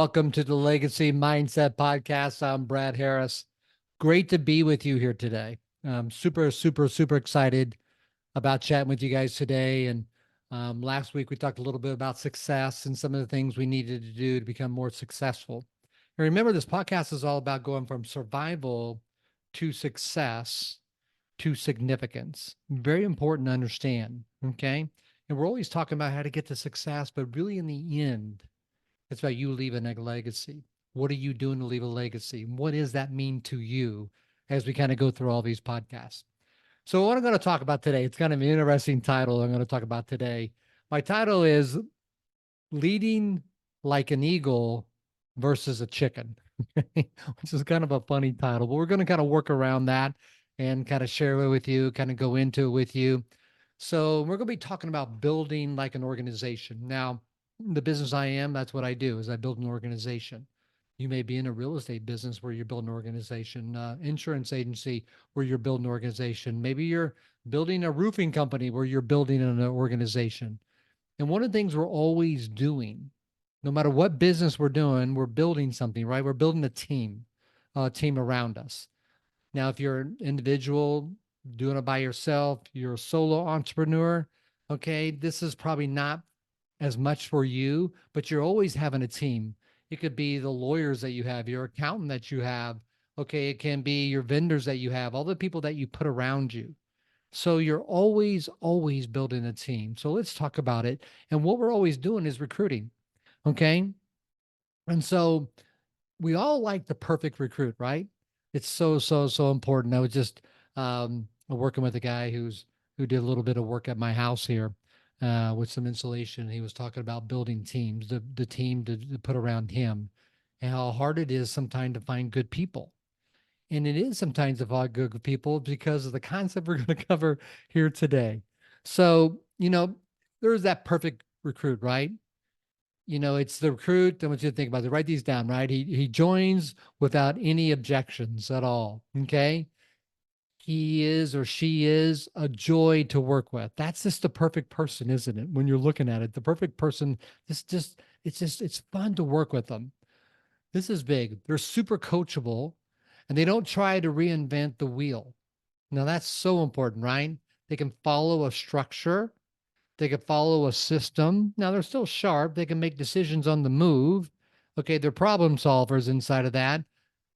Welcome to the Legacy Mindset Podcast. I'm Brad Harris. Great to be with you here today. I'm super excited about chatting with you guys today. And last week we talked a little bit about success and some of the things we needed to do to become more successful. And remember, this podcast is all about going from survival to success to significance. Very important to understand. Okay. And we're always talking about how to get to success, but really in the end, it's about you leaving a legacy. What are you doing to leave a legacy? What does that mean to you as we kind of go through all these podcasts? So, what I'm going to talk about today, it's kind of an interesting title I'm going to talk about today. My title is Leading Like an Eagle versus a Chicken, which is kind of a funny title, but we're going to kind of work around that and kind of share it with you, kind of go into it with you. So, we're going to be talking about building like an organization. Now, the business I am, that's what I do is I build an organization. You may be in a real estate business where you're building an organization, insurance agency where you're building an organization. Maybe you're building a roofing company where you're building an organization. And one of the things we're always doing, no matter what business we're doing, we're building something, right? We're building a team around us. Now, if you're an individual doing it by yourself, you're a solo entrepreneur, okay, this is probably not as much for you, but you're always having a team. It could be the lawyers that you have, your accountant that you have. Okay. It can be your vendors that you have, all the people that you put around you. So you're always building a team. So let's talk about it. And what we're always doing is recruiting. Okay. And so we all like the perfect recruit, right? It's so important. I was just working with a guy who did a little bit of work at my house here with some insulation. He was talking about building teams, the team to put around him, and how hard it is sometimes to find good people. And it is sometimes to find good people because of the concept we're going to cover here today. So, there's that perfect recruit, right? It's the recruit. I want you to think about it. Write these down, right? He joins without any objections at all. Okay. He is or she is a joy to work with. That's just the perfect person, isn't it? When you're looking at it, the perfect person, it's fun to work with them. This is big. They're super coachable and they don't try to reinvent the wheel. Now that's so important, right? They can follow a structure. They can follow a system. Now they're still sharp. They can make decisions on the move. Okay, they're problem solvers inside of that.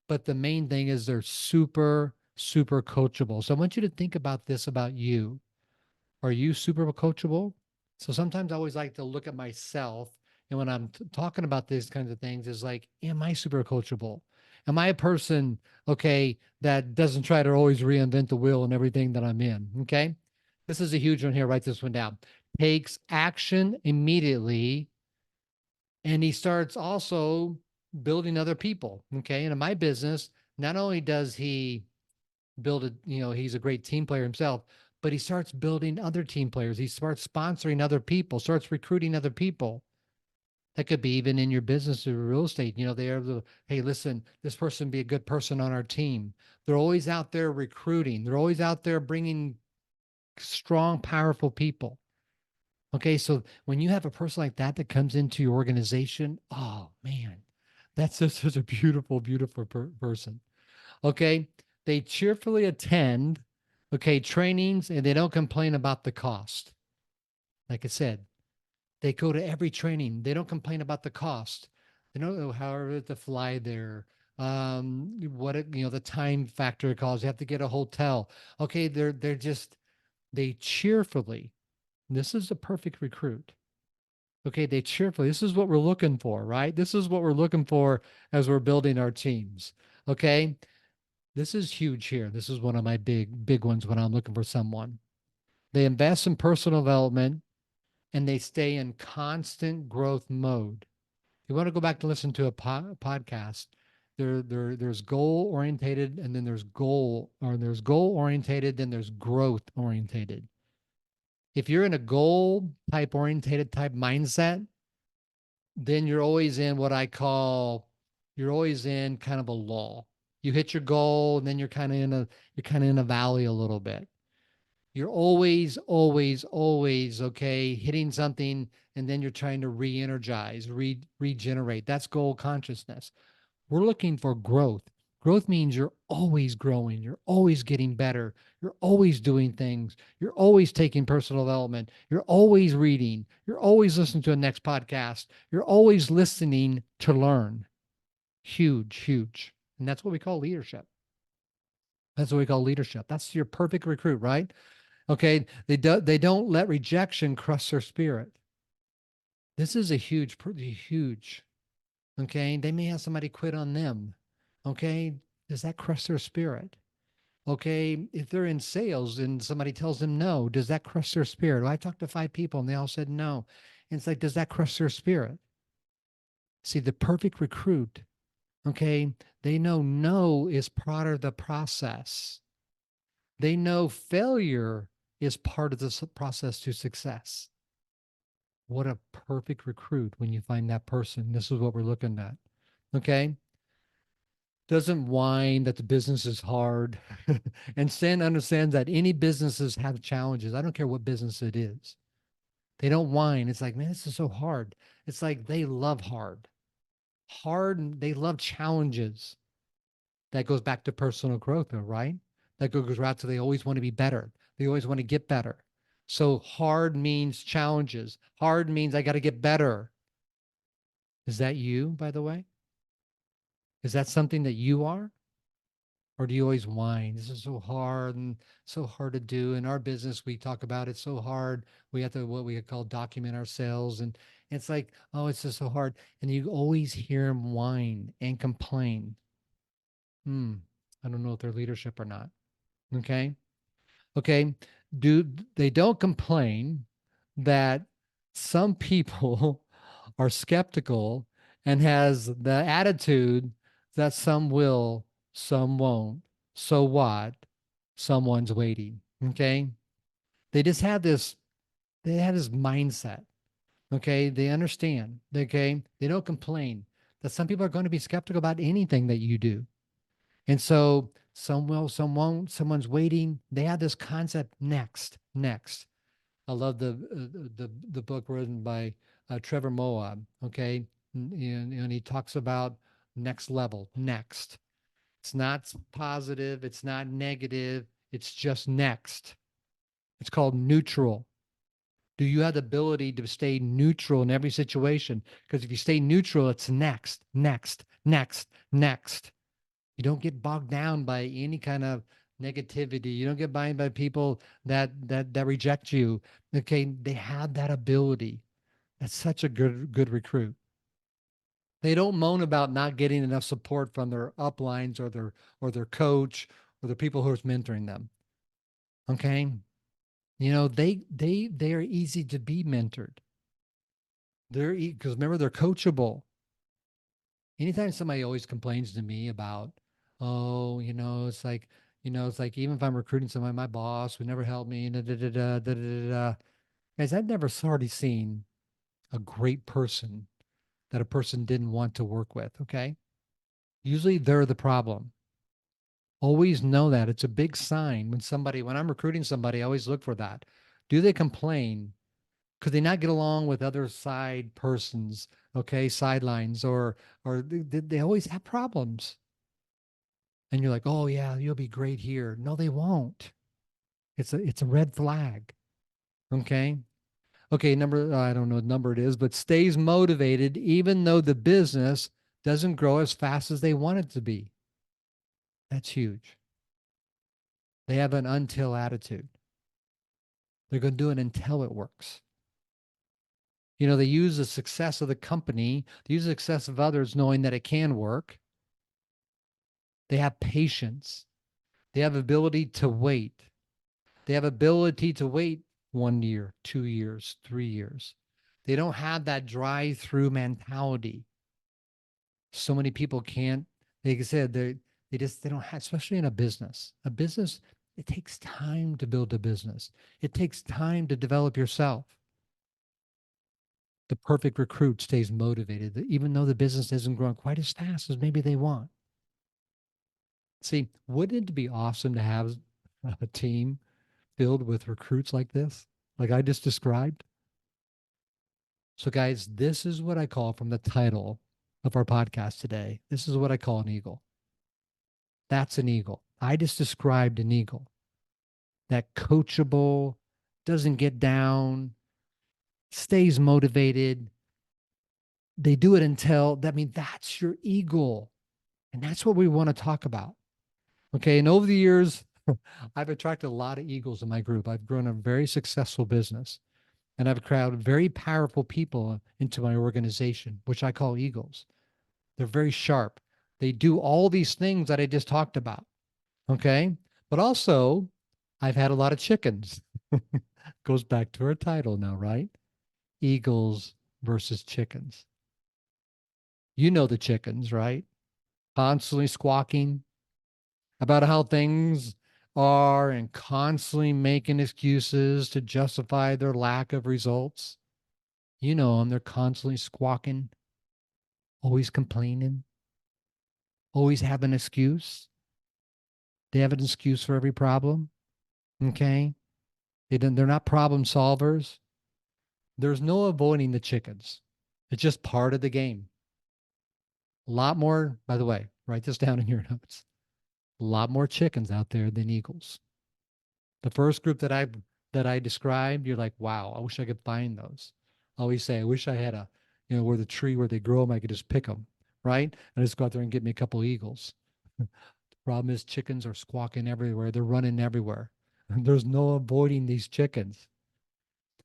But the main thing is they're super coachable. So I want you to think about this about you. Are you super coachable? So sometimes I always like to look at myself. And when I'm talking about these kinds of things, is like, am I super coachable? Am I a person, okay, that doesn't try to always reinvent the wheel and everything that I'm in? Okay. This is a huge one here. Write this one down. Takes action immediately. And he starts also building other people. Okay. And in my business, not only does he build it, he's a great team player himself, but he starts building other team players. He starts sponsoring other people, starts recruiting other people. That could be even in your business or real estate. They're the, hey, listen, this person be a good person on our team. They're always out there recruiting. They're always out there bringing strong, powerful people. Okay, so when you have a person like that that comes into your organization, oh man, that's just such a beautiful person. Okay, they cheerfully attend, okay, trainings and they don't complain about the cost. Like I said, they go to every training. They don't complain about the cost. They don't know how to fly there. The time factor it calls. You have to get a hotel. Okay, they cheerfully. This is the perfect recruit. Okay, they cheerfully. This is what we're looking for, right? This is what we're looking for as we're building our teams. Okay, this is huge here. This is one of my big ones when I'm looking for someone. They invest in personal development and they stay in constant growth mode. You want to go back to listen to a podcast. There's goal orientated, and then there's goal orientated, then there's growth orientated. If you're in a goal type orientated type mindset, then you're always in what I call you're always in kind of a lull. You hit your goal, and then you're kind of in a valley a little bit. You're always, always, always, okay, hitting something and then you're trying to re-energize, regenerate. That's goal consciousness. We're looking for growth. Growth means you're always growing, you're always getting better, you're always doing things, you're always taking personal development, you're always reading, you're always listening to a next podcast, you're always listening to learn. Huge, huge. And that's what we call leadership. That's what we call leadership. That's your perfect recruit, right? Okay. They don't let rejection crush their spirit. This is a huge, pretty huge. Okay. They may have somebody quit on them. Okay. Does that crush their spirit? Okay. If they're in sales and somebody tells them no, does that crush their spirit? Well, I talked to 5 people and they all said no. And it's like, does that crush their spirit? See, the perfect recruit, okay, they know no is part of the process. They know failure is part of the process to success. What a perfect recruit when you find that person. This is what we're looking at. Okay. Doesn't whine that the business is hard. And Stan understands that any businesses have challenges. I don't care what business it is. They don't whine. It's like, man, this is so hard. It's like they love hard. Hard, they love challenges. That goes back to personal growth, though, right? That goes right to they always want to be better. They always want to get better. So hard means challenges. Hard means I got to get better. Is that you, by the way? Is that something that you are? Or do you always whine? This is so hard and so hard to do. In our business, we talk about it so hard. We have to what we call document our sales. And it's like, oh, it's just so hard. And you always hear them whine and complain. I don't know if they're leadership or not. Okay. Okay. Do they don't complain that some people are skeptical and has the attitude that some will, some won't. So what? Someone's waiting. Okay. They just had this, they had this mindset. Okay. They understand. Okay. They don't complain that some people are going to be skeptical about anything that you do. And so some will, some won't, someone's waiting. They have this concept next, next. I love the book written by Trevor Moab. Okay, and he talks about next level, next. It's not positive. It's not negative. It's just next. It's called neutral. Do you have the ability to stay neutral in every situation? Because if you stay neutral, it's next, next, next, next. You don't get bogged down by any kind of negativity. You don't get bogged by people that reject you. Okay, they have that ability. That's such a good recruit. They don't moan about not getting enough support from their uplines or their coach or the people who are mentoring them. Okay, they are easy to be mentored. They're because remember they're coachable. Anytime somebody always complains to me about, oh, it's like even if I'm recruiting somebody, my boss would never help me. Da, da, da, da, da, da, da. Guys, I've never already seen a great person that a person didn't want to work with. Okay. Usually they're the problem. Always know that. It's a big sign when I'm recruiting somebody, I always look for that. Do they complain? Could they not get along with other side persons? Okay. Sidelines or they always have problems. And you're like, oh yeah, you'll be great here. No, they won't. It's a red flag. Okay. Okay, number I don't know what number it is, but stays motivated even though the business doesn't grow as fast as they want it to be. That's huge. They have an until attitude. They're going to do it until it works. They use the success of the company, they use the success of others knowing that it can work. They have patience. They have ability to wait. They have ability to wait 1 year, 2 years, 3 years. They don't have that drive-through mentality. So many people can't, like I said, they don't have, especially in a business. A business, it takes time to build a business. It takes time to develop yourself. The perfect recruit stays motivated, even though the business isn't growing quite as fast as maybe they want. See, wouldn't it be awesome to have a team filled with recruits like this, like I just described. So, guys, this is what I call from the title of our podcast today. This is what I call an eagle. That's an eagle. I just described an eagle that coachable, doesn't get down, stays motivated. They do it until, I mean, that's your eagle. And that's what we want to talk about. Okay. And over the years, I've attracted a lot of eagles in my group. I've grown a very successful business and I've crowded very powerful people into my organization, which I call eagles. They're very sharp. They do all these things that I just talked about. Okay. But also, I've had a lot of chickens. Goes back to our title now, right? Eagles versus chickens. You know the chickens, right? Constantly squawking about how things are and constantly making excuses to justify their lack of results. You know them. They're constantly squawking, always complaining, always have an excuse. They have an excuse for every problem. Okay. They're not problem solvers. There's no avoiding the chickens. It's just part of the game. A lot more, by the way, write this down in your notes. A lot more chickens out there than eagles. The first group that I described, you're like, wow, I wish I could find those. I always say, I wish I had a, where the tree where they grow them, I could just pick them, right? And just go out there and get me a couple eagles. The problem is chickens are squawking everywhere. They're running everywhere. There's no avoiding these chickens.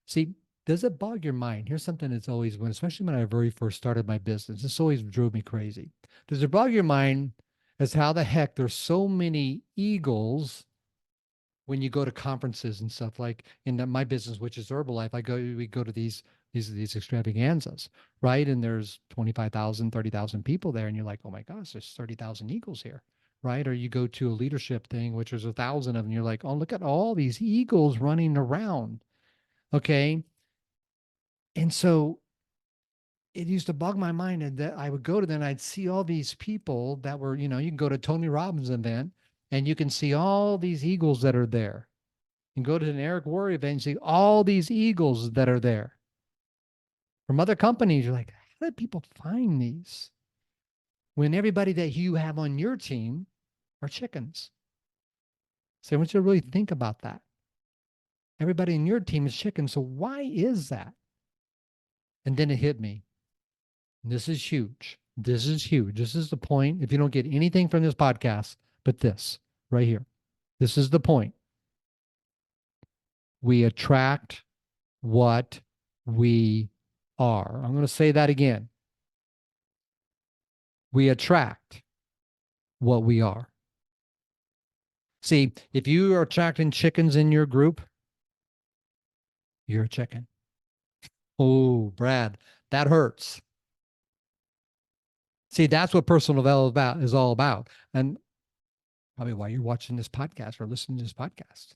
See, does it bog your mind? Here's something that's always, especially when I very first started my business, this always drove me crazy. Does it bog your mind as how the heck there's so many eagles when you go to conferences and stuff like in my business, which is Herbalife, we go to these extravaganzas, right? And there's 25,000, 30,000 people there. And you're like, oh my gosh, there's 30,000 eagles here, right? Or you go to a leadership thing, which there's 1,000 of them. You're like, oh, look at all these eagles running around. Okay. And so it used to bug my mind and that I would go to them and I'd see all these people that were, you can go to Tony Robbins event and you can see all these eagles that are there. And go to an Eric Worre event and see all these eagles that are there. From other companies, you're like, how did people find these? When everybody that you have on your team are chickens. So I want you to really think about that. Everybody in your team is chickens. So why is that? And then it hit me. This is huge. This is huge. This is the point. If you don't get anything from this podcast, but this right here, this is the point. We attract what we are. I'm going to say that again. We attract what we are. See, if you are attracting chickens in your group, you're a chicken. Oh, Brad, that hurts. See, that's what personal development is all about. And probably why you're watching this podcast or listening to this podcast.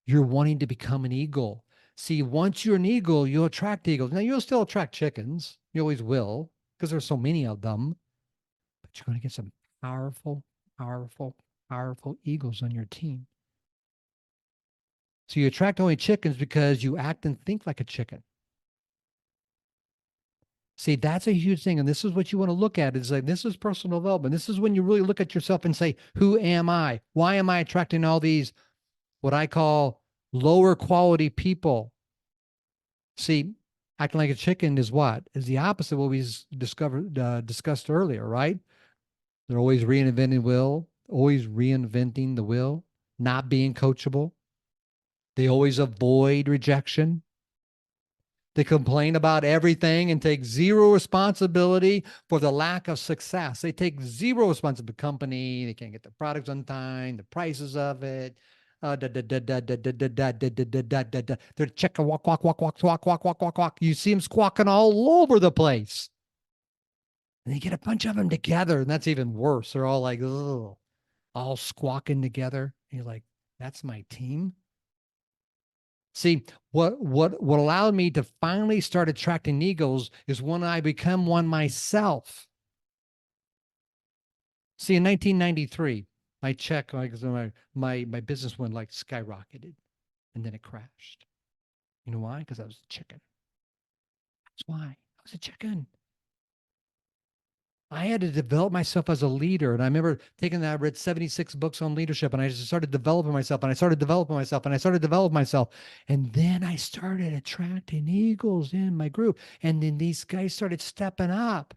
You're wanting to become an eagle. See, once you're an eagle, you'll attract eagles. Now, you'll still attract chickens. You always will, because there's so many of them. But you're going to get some powerful, powerful, powerful eagles on your team. So you attract only chickens because you act and think like a chicken. See, that's a huge thing. And this is what you want to look at is like, this is personal development. This is when you really look at yourself and say, who am I? Why am I attracting all these, what I call lower quality people? See, acting like a chicken is what? Is the opposite of what we discussed earlier, right? They're always reinventing the wheel, not being coachable. They always avoid rejection. They complain about everything and take zero responsibility for the lack of success. They take zero responsibility. The company, they can't get the products on time, the prices of it. They're checking walk, walk, walk, walk, walk, walk, walk, walk, walk. You see them squawking all over the place. And you get a bunch of them together, and that's even worse. They're all like, ugh, all squawking together. And you're like, that's my team. See, what allowed me to finally start attracting eagles is when I become one myself. See, in 1993, my check, my business went like skyrocketed. and then it crashed. You know why? Because I was a chicken. That's why. I was a chicken. I had to develop myself as a leader. And I remember taking that, I read 76 books on leadership, and I just started developing myself, and I started developing myself, and I started developing myself. And then I started attracting eagles in my group. And then these guys started stepping up.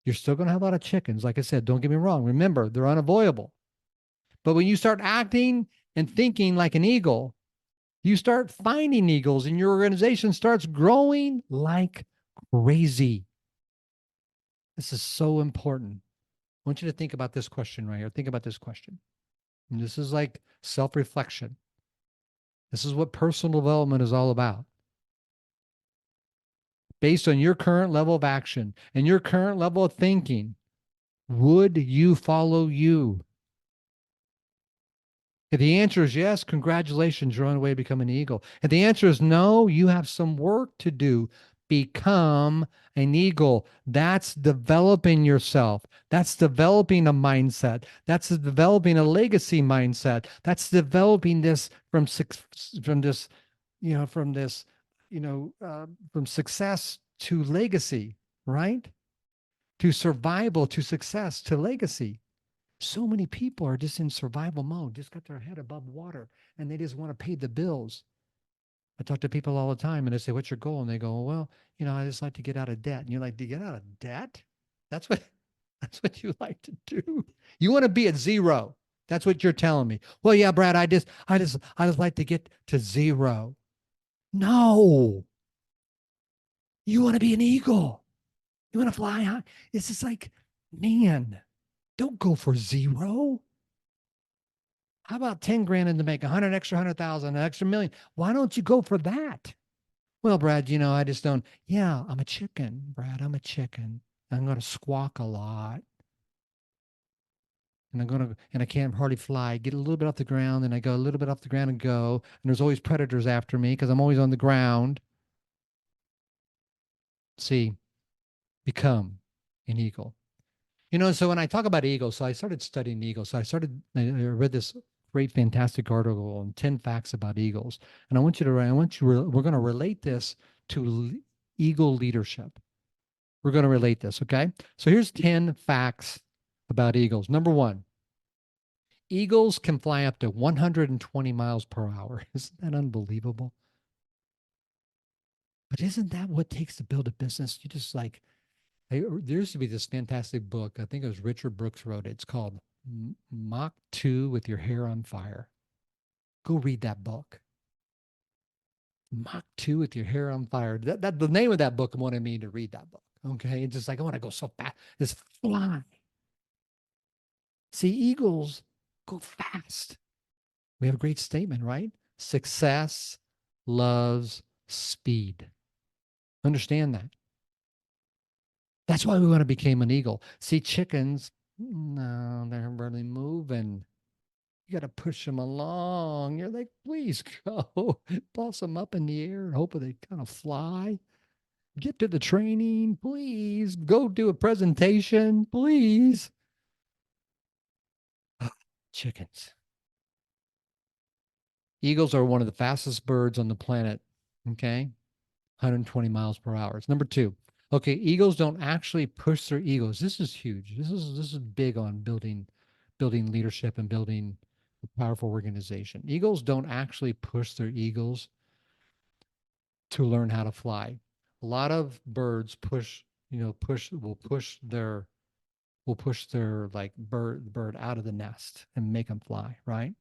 You're still going to have a lot of chickens. Like I said, don't get me wrong. Remember, they're unavoidable. But when you start acting and thinking like an eagle, you start finding eagles, and your organization starts growing like crazy. This is so important. I want you to think about this question right here. Think about this question. And this is like self reflection. This is what personal development is all about. Based on your current level of action and your current level of thinking, would you follow you? If the answer is yes, congratulations, you're on the way to become an eagle. If the answer is no, you have some work to do. Become an eagle. That's developing yourself. That's developing a mindset. That's developing a legacy mindset. That's developing this from this, from success to legacy, right? To survival, to success, to legacy. So many people are just in survival mode, just got their head above water, and they just want to pay the bills. I talk to people all the time, and I say, "What's your goal?" And they go, "Well, I just like to get out of debt." And you're like, "To get out of debt? That's what that's what you like to do. You want to be at zero. That's what you're telling me." Well, yeah, Brad, I just like to get to zero. No, you want to be an eagle. You want to fly high. It's just like, man, don't go for zero. How about 10 grand in the bank, 100 extra 100,000, an extra million? Why don't you go for that? Well, Brad, I just don't. Yeah, I'm a chicken, Brad. I'm a chicken. I'm going to squawk a lot. And I can't hardly fly. Get a little bit off the ground, and I go a little bit off the ground and go. And there's always predators after me because I'm always on the ground. See, become an eagle. So when I talk about eagles, so I started studying eagles. I read this great, fantastic article on 10 facts about eagles. And we're going to relate this to eagle leadership. We're going to relate this, okay? So here's 10 facts about eagles. Number one, eagles can fly up to 120 miles per hour. Isn't that unbelievable? But isn't that what it takes to build a business? You just like, there used to be this fantastic book. I think it was Richard Brooks wrote it. It's called Mach 2 with Your Hair on Fire. Go read that book. Mach 2 with Your Hair on Fire. That the name of that book wanted me to read that book. Okay. It's just like, I want to go so fast. Just fly. See, eagles go fast. We have a great statement, right? Success loves speed. Understand that. That's why we want to become an eagle. See, chickens, no, they're barely moving. You got to push them along. You're like, please go. Toss them up in the air and hope they kind of fly. Get to the training, please. Go do a presentation, please. Chickens. Eagles are one of the fastest birds on the planet. Okay. 120 miles per hour. It's number two. Okay, eagles don't actually push their egos. This is huge. This is big on building leadership and building a powerful organization. Eagles don't actually push their egos to learn how to fly. A lot of birds will push their like bird out of the nest and make them fly, right?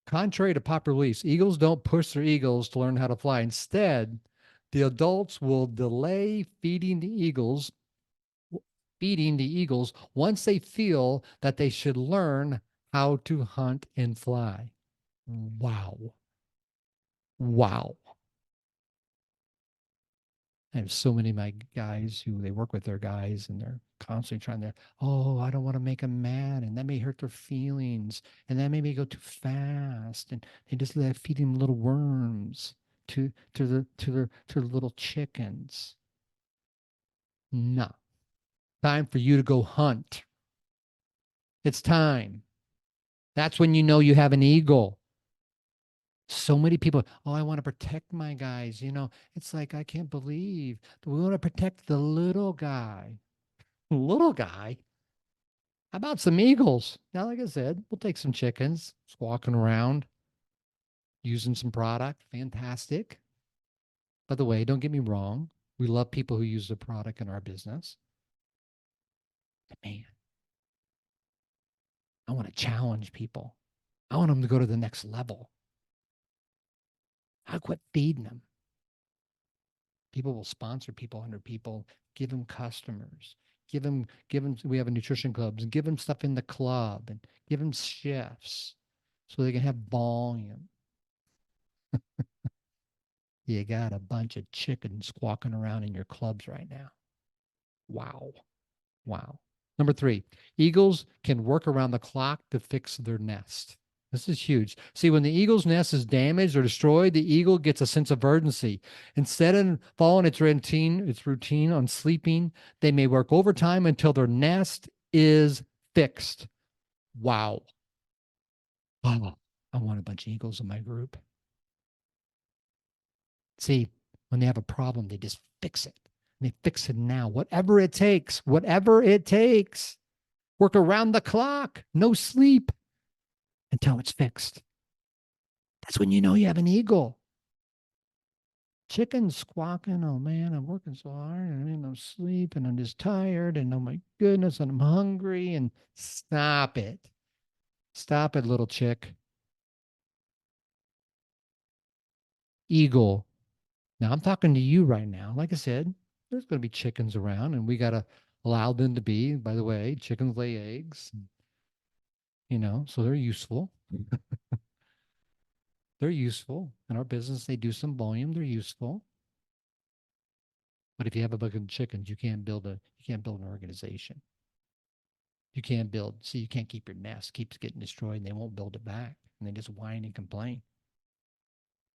Contrary to popular beliefs, eagles don't push their egos to learn how to fly. Instead, the adults will delay feeding the eagles once they feel that they should learn how to hunt and fly. Wow. Wow. I have so many of my guys who they work with their guys and they're constantly trying to, oh, I don't want to make them mad and that may hurt their feelings and that made me go too fast. And they just let feeding little worms to the little chickens. No. Time for you to go hunt. It's time. That's when you know you have an eagle. So many people, oh, I want to protect my guys. It's like, I can't believe that we want to protect the little guy. Little guy? How about some eagles? Now, like I said, we'll take some chickens, just walking around, using some product. Fantastic. By the way, don't get me wrong. We love people who use the product in our business. But man, I want to challenge people. I want them to go to the next level. I quit feeding them. People will sponsor people, 100 people, give them customers, give them, we have a nutrition clubs and give them stuff in the club and give them shifts so they can have volume. You got a bunch of chickens squawking around in your clubs right now. Wow. Wow. Number three, eagles can work around the clock to fix their nest. This is huge. See, when the eagle's nest is damaged or destroyed, the eagle gets a sense of urgency. Instead of following its routine on sleeping, they may work overtime until their nest is fixed. Wow. Oh, I want a bunch of eagles in my group. See, when they have a problem, they just fix it. And they fix it now, whatever it takes, whatever it takes. Work around the clock, no sleep until it's fixed. That's when you know you have an eagle. Chickens squawking, oh man, I'm working so hard and I mean, I'm sleeping, I'm just tired, and oh my goodness, and I'm hungry. And stop it. Stop it, little chick. Eagle. Now I'm talking to you right now. Like I said, there's going to be chickens around, and we got to allow them to be. By the way, chickens lay eggs, so they're useful. They're useful in our business. They do some volume. They're useful. But if you have a bunch of chickens, you can't build an organization. You can't build. See, you can't keep your nest. It keeps getting destroyed, and they won't build it back, and they just whine and complain.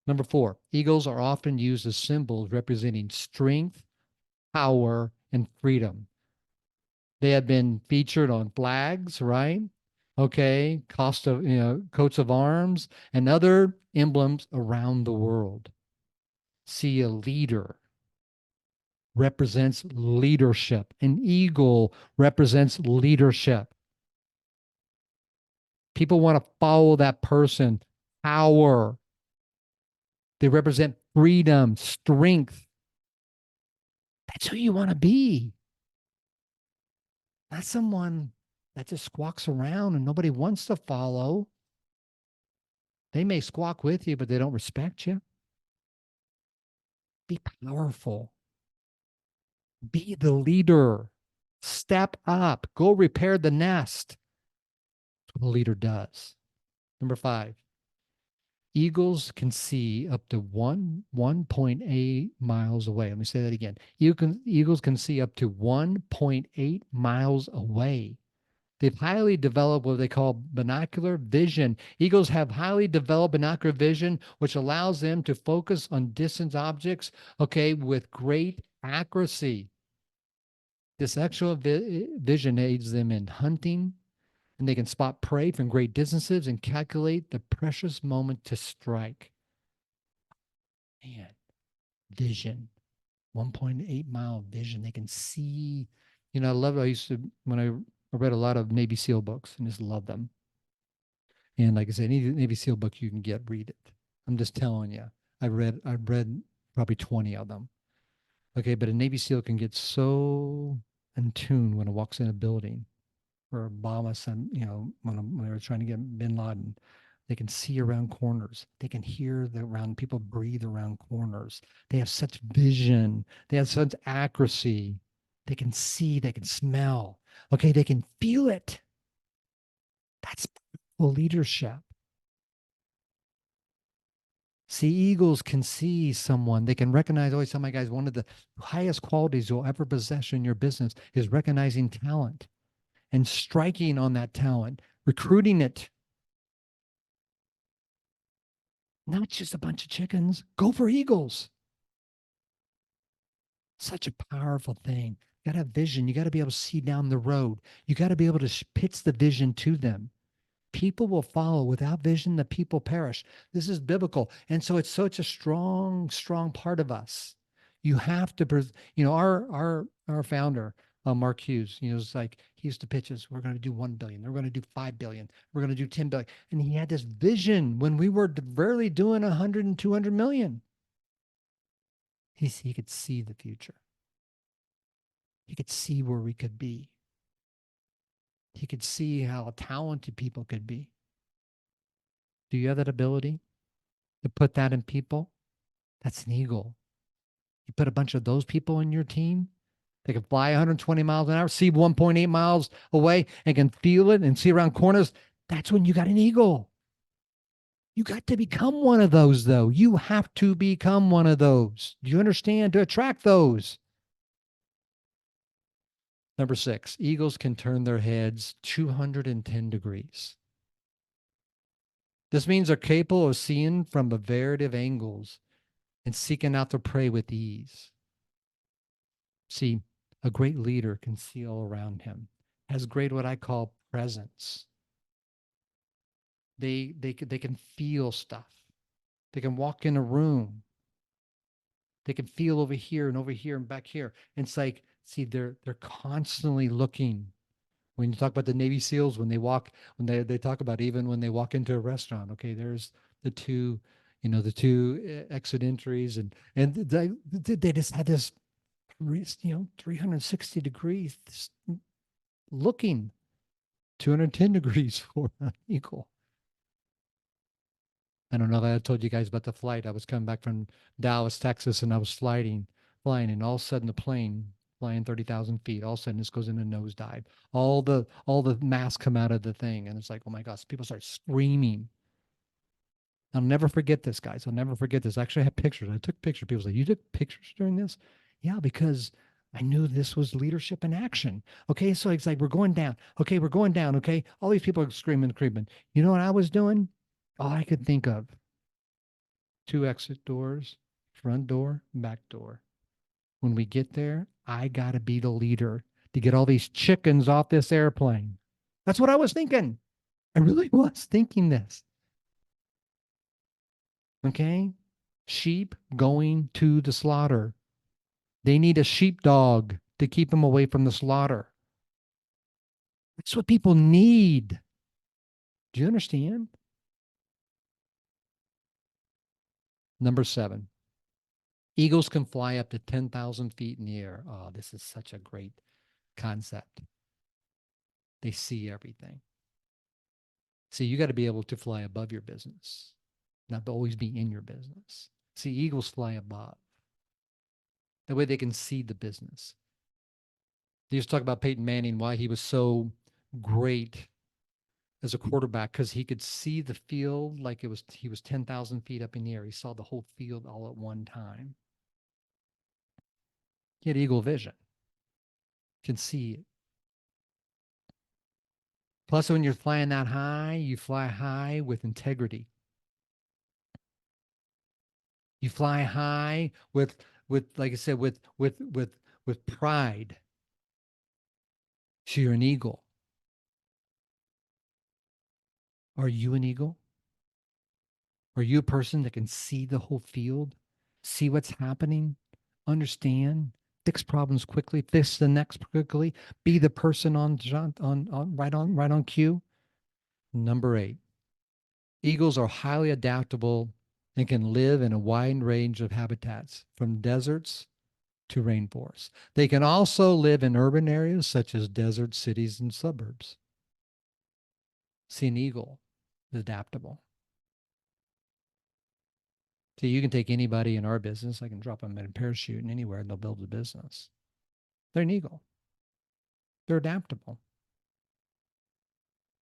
Number four, eagles are often used as symbols representing strength, power, and freedom. They have been featured on flags, right? Okay, coats of arms, and other emblems around the world. See, a leader represents leadership. An eagle represents leadership. People want to follow that person. Power. They represent freedom, strength. That's who you want to be. Not someone that just squawks around and nobody wants to follow. They may squawk with you, but they don't respect you. Be powerful. Be the leader. Step up. Go repair the nest. That's what a leader does. Number five, eagles can see up to 1.8 miles away. Let me say that again. Eagles can see up to 1.8 miles away. They've highly developed what they call binocular vision. Eagles have highly developed binocular vision, which allows them to focus on distant objects, okay, with great accuracy. This actual vision aids them in hunting, and they can spot prey from great distances and calculate the precious moment to strike. Man, vision, 1.8 mile vision. They can see. I love it. When I read a lot of Navy SEAL books and just love them. And like I said, any Navy SEAL book you can read it. I'm just telling you. I've read probably 20 of them. Okay, but a Navy SEAL can get so in tune when it walks in a building or Obama sent, when they were trying to get Bin Laden, they can see around corners. They can hear around people breathe around corners. They have such vision. They have such accuracy. They can see, they can smell. Okay, they can feel it. That's leadership. See, eagles can see someone. They can recognize. I always tell my guys, one of the highest qualities you'll ever possess in your business is recognizing talent and striking on that talent, recruiting it. Not just a bunch of chickens. Go for eagles. Such a powerful thing. You got to have vision. You got to be able to see down the road. You got to be able to pitch the vision to them. people will follow. Without vision, the people perish. This is biblical. And so it's such a strong, strong part of us. You have to, our founder, Mark Hughes, it's like he used to pitch us, we're going to do 1 billion. We're going to do 5 billion. We're going to do 10 billion. And he had this vision when we were barely doing 100 and 200 million. He could see the future. He could see where we could be. He could see how talented people could be. Do you have that ability to put that in people? That's an eagle. You put a bunch of those people in your team, they can fly 120 miles an hour, see 1.8 miles away, and can feel it and see around corners. That's when you got an eagle. You got to become one of those, though. You have to become one of those. Do you understand? To attract those. Number 6, eagles can turn their heads 210 degrees. This means they're capable of seeing from a variety of angles and seeking out their prey with ease. See, a great leader can see all around him, has great what I call presence. They can feel stuff. They can walk in a room. They can feel over here and back here. And it's like, see, they're constantly looking. When you talk about the Navy SEALs, when they talk about even when they walk into a restaurant, okay, there's the two, the two exit entries, and they just had this, 360 degrees looking, 210 degrees for an eagle. I don't know if I told you guys about the flight. I was coming back from Dallas, Texas, and I was flying, and all of a sudden the plane flying 30,000 feet, all of a sudden this goes in a nosedive. All the mass come out of the thing, and it's like, oh my gosh, people start screaming. I'll never forget this, guys. I'll never forget this. Actually, I have pictures. I took pictures. People say, you took pictures during this? Yeah, because I knew this was leadership in action. Okay, so it's like, we're going down. Okay, we're going down. Okay, all these people are screaming and creeping. You know what I was doing? All I could think of, 2 exit doors, front door, back door. When we get there, I got to be the leader to get all these chickens off this airplane. That's what I was thinking. I really was thinking this. Okay? Sheep going to the slaughter. They need a sheepdog to keep them away from the slaughter. That's what people need. Do you understand? Number 7, eagles can fly up to 10,000 feet in the air. Oh, this is such a great concept. They see everything. See, you got to be able to fly above your business, not always be in your business. See, eagles fly above. That way they can see the business. They used to talk about Peyton Manning, why he was so great as a quarterback, because he could see the field like he was 10,000 feet up in the air. He saw the whole field all at one time. He had eagle vision. Can see it. Plus, when you're flying that high, you fly high with integrity. You fly high with like I said, with pride. So you're an eagle. Are you an eagle? Are you a person that can see the whole field, see what's happening, understand, fix problems quickly, fix the next quickly, be the person on right on cue? Number 8, eagles are highly adaptable and can live in a wide range of habitats, from deserts to rainforests. They can also live in urban areas such as desert cities and suburbs. See, an eagle is adaptable. See, you can take anybody in our business. I can drop them in a parachute and anywhere and they'll build a business. They're an eagle. They're adaptable.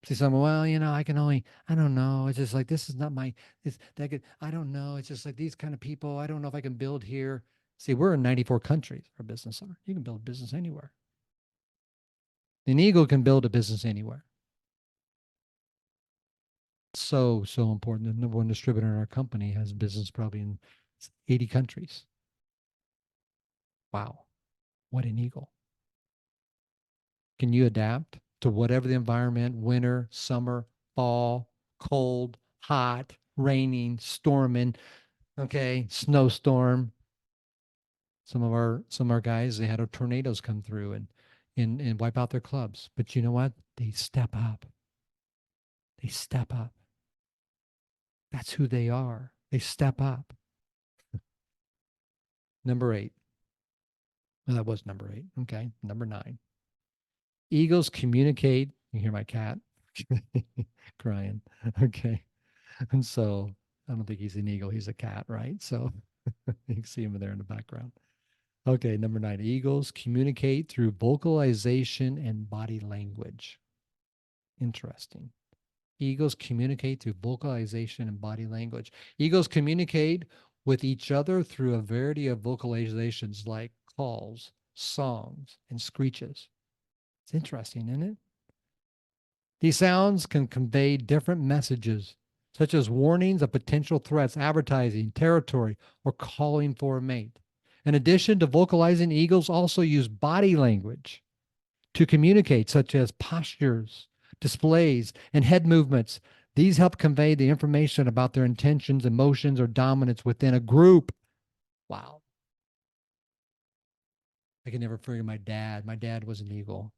See, someone, well, I don't know. It's just like, this is not my, I don't know. It's just like these kind of people. I don't know if I can build here. See, we're in 94 countries, our business are. You can build a business anywhere. An eagle can build a business anywhere. So important. The number 1 distributor in our company has business probably in 80 countries. Wow. What an eagle. Can you adapt to whatever the environment, winter, summer, fall, cold, hot, raining, storming, okay, snowstorm. Some of our guys, they had a tornadoes come through and wipe out their clubs. But you know what? They step up. They step up. That's who they are. They step up. Number 8. Well, that was number 8. Okay. Number 9. Eagles communicate. You hear my cat crying. Okay. And so I don't think he's an eagle. He's a cat, right? So you can see him there in the background. Okay. Number 9. Eagles communicate through vocalization and body language. Interesting. Eagles communicate through vocalization and body language. Eagles communicate with each other through a variety of vocalizations like calls, songs, and screeches. It's interesting, isn't it? These sounds can convey different messages, such as warnings of potential threats, advertising, territory, or calling for a mate. In addition to vocalizing, eagles also use body language to communicate, such as postures, displays, and head movements. These help convey the information about their intentions, emotions, or dominance within a group. Wow. I can never forget my dad. My dad was an eagle.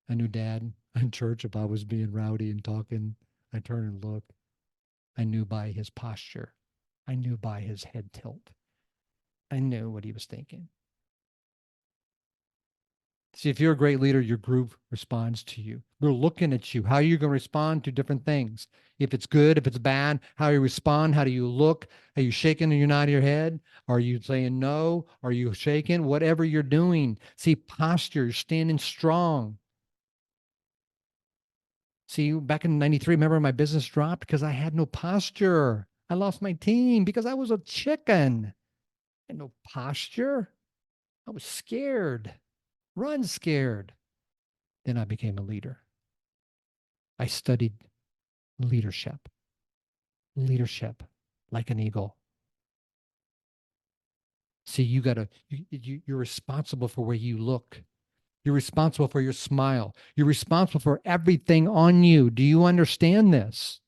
I knew dad in church if I was being rowdy and talking. I turn and look. I knew by his posture. I knew by his head tilt. I knew what he was thinking. See, if you're a great leader, your group responds to you. They're looking at you. How are you going to respond to different things? If it's good, if it's bad, how you respond, how do you look? Are you shaking and you're nodding your head? Are you saying no? Are you shaking? Whatever you're doing. See, posture, you're standing strong. See, back in 93, remember my business dropped because I had no posture. I lost my team because I was a chicken. I had no posture. I was scared, run scared. Then I became a leader. I studied leadership, leadership like an eagle. See, you're responsible for where you look. You're responsible for your smile. You're responsible for everything on you. Do you understand this?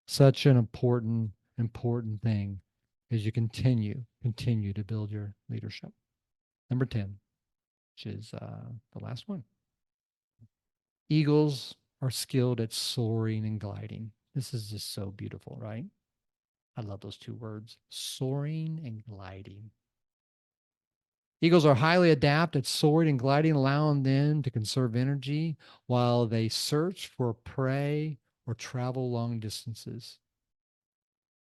Such an important thing as you continue to build your leadership. Number 10, which is the last one. Eagles are skilled at soaring and gliding. This is just so beautiful, right? I love those two words, soaring and gliding. Eagles are highly adept at soaring and gliding, allowing them to conserve energy while they search for prey or travel long distances.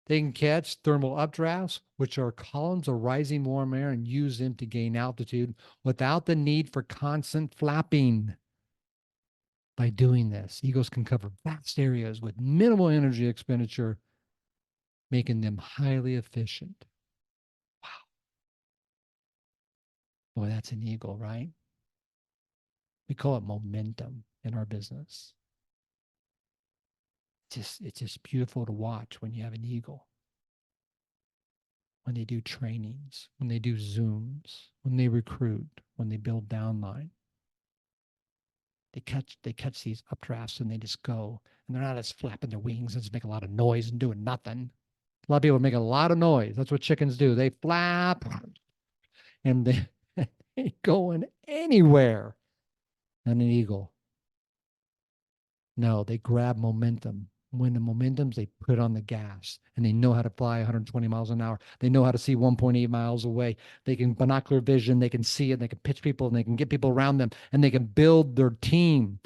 They can catch thermal updrafts, which are columns of rising warm air, and use them to gain altitude without the need for constant flapping. By doing this, eagles can cover vast areas with minimal energy expenditure, making them highly efficient. Wow. Boy, that's an eagle, right? We call it momentum in our business. It's just beautiful to watch when you have an eagle. When they do trainings, when they do Zooms, when they recruit, when they build downline. They catch these updrafts and they just go. And they're not just flapping their wings and just make a lot of noise and doing nothing. A lot of people make a lot of noise. That's what chickens do. They flap and they ain't going anywhere. And an eagle, no, they grab momentum. When the momentum's, they put on the gas and they know how to fly 120 miles an hour. They know how to see 1.8 miles away. They can binocular vision. They can see it. They can pitch people and they can get people around them and they can build their team.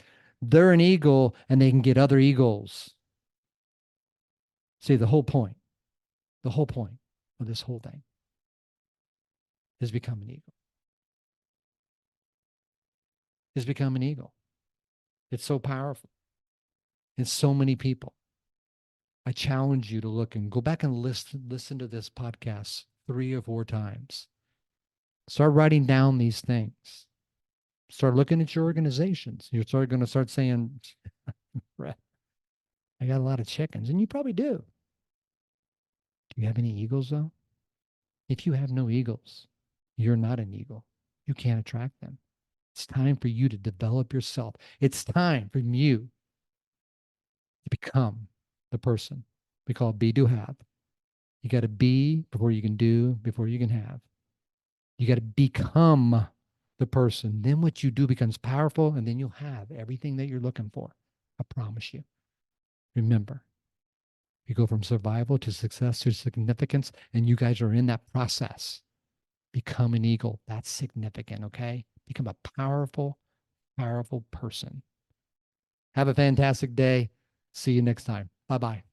They're an eagle and they can get other eagles. See, the whole point of this whole thing is become an eagle. Is become an eagle. It's so powerful. It's so many people. I challenge you to look and go back and listen to this podcast 3 or 4 times. Start writing down these things. Start looking at your organizations. You're going to start saying, I got a lot of chickens. And you probably do. Do you have any eagles, though? If you have no eagles, you're not an eagle. You can't attract them. It's time for you to develop yourself. It's time for you to become the person we call be, do, have. You got to be before you can do, before you can have. You got to become the person. Then what you do becomes powerful, and then you'll have everything that you're looking for. I promise you. Remember, you go from survival to success to significance, and you guys are in that process. Become an eagle. That's significant, okay? Become a powerful, powerful person. Have a fantastic day. See you next time. Bye bye.